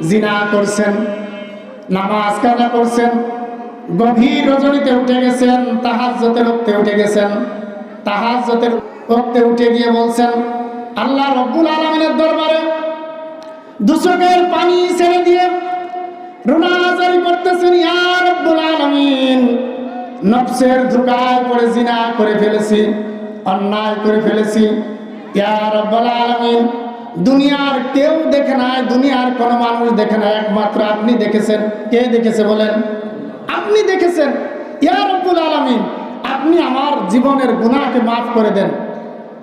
জিনা করছেন, নামাজ কাজা করছেন, গভীর রজনীতে উঠে গেছেন, তাহাজ্জুদের ওক্তে উঠে গেছেন, তাহাজ্জুদের ওক্তে উঠে গিয়ে বলছেন আল্লাহ রব্বুল আলামিনের দরবারে দুচোখের পানি ছেড়ে দিয়ে রোনাজারি করতেছেন, ইয়া রব্বুল আলামিন, নফসের ধোঁকায় পড়ে জিনা করে ফেলেছি, অন্যায় করে ফেলেছি, ইয়া রব্বুল আলামিন, দুনিয়ার কেউ দেখে নাই, দুনিয়ার কোনো মানুষ দেখে নাই, একমাত্র আপনি দেখেছেন। কে দেখেছে বলেন? আপনি দেখেছেন। ইয়া রব্বুল আলামিন, আপনি আমার জীবনের গুনাহকে মাফ করে দেন।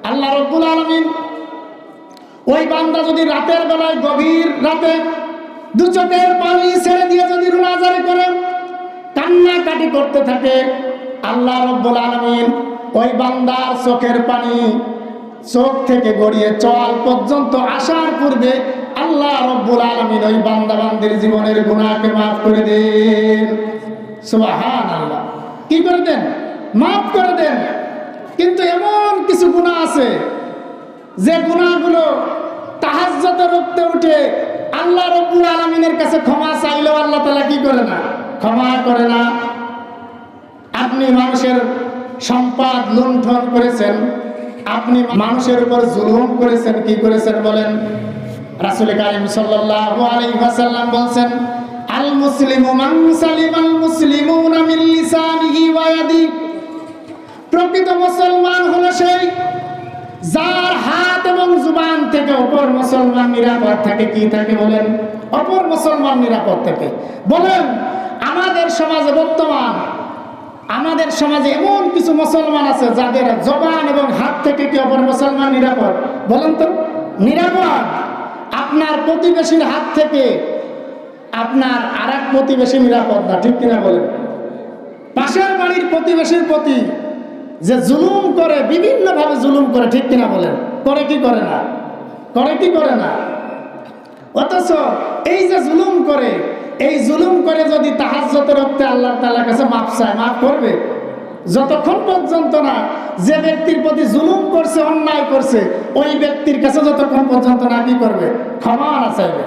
আল্লাহ রব্বুল আলামিন ওই বান্দা যদি রাতের বেলায় গভীর রাতে দু চোখের পানি ছেড়ে দিয়ে যদি রোনাজারি করে কান্নাকাটি করতে থাকে, আল্লাহ রব্বুল আলামিন ওই বান্দার চোখের পানি চোখ থেকে গড়িয়ে চল পর্যন্ত আসার পূর্বে আল্লাহ রব্বুল আলামিন ওই বান্দা বান্দির জীবনের গুনাহকে মাফ করে দেন। সুবহানাল্লাহ। কি করে দেন? মাফ করে দেন। কিন্তু এমন কিছু গুনাহ আছে যে গুনাহগুলো তাহাজ্জুদের ওক্তে উঠে আল্লাহ রব্বুল আলামিনের কাছে ক্ষমা চাইলেও আল্লাহ তাআলা কি করে না? ক্ষমা করে না। আপনি মানুষের সম্পদ লুণ্ঠন করেছেন, আপনি মানুষের উপর জুলুম করেছেন, কি করেছেন বলেন? রাসূল কারীম সাল্লাল্লাহু আলাইহি ওয়াসাল্লাম বলেন, আল মুসলিমু মান সালিমাল মুসলিমুনা মিন লিসানিহি ওয়া ইয়াদিহি, প্রকৃত মুসলমান হলো সেই যার হাত এবং জুবান থেকে অপর মুসলমান নিরাপদ থাকে। কি থাকে বলেন? অপর মুসলমান নিরাপদ থাকে। বলেন আমাদের সমাজে বর্তমান আমাদের সমাজে এমন কিছু মুসলমান আছে যাদের জবান এবং হাত থেকে কি অপর মুসলমান নিরাপদ? বলেন তো নিরাপদ। আপনার প্রতিবেশীর হাত থেকে আপনার আরেক প্রতিবেশী নিরাপদ না, ঠিক কিনা বলেন? পাশের বাড়ির প্রতিবেশীর প্রতি যে জুলুম করে, বিভিন্ন ভাবে জুলুম করে, ঠিক কিনা বলেন? করে কি করে না? করে কি করে না? অথচ এই যে জুলুম করে, এই জুলুম করে যদি তাহাজ্জুদের ওক্তে আল্লাহ তাআলার কাছে মাফ চায়, মাফ করবে? যতক্ষণ পর্যন্ত না যে ব্যক্তির প্রতি জুলুম করছে, অন্যায় করছে, ওই ব্যক্তির কাছে যতক্ষণ পর্যন্ত না কি করবে? ক্ষমা না চাইবে।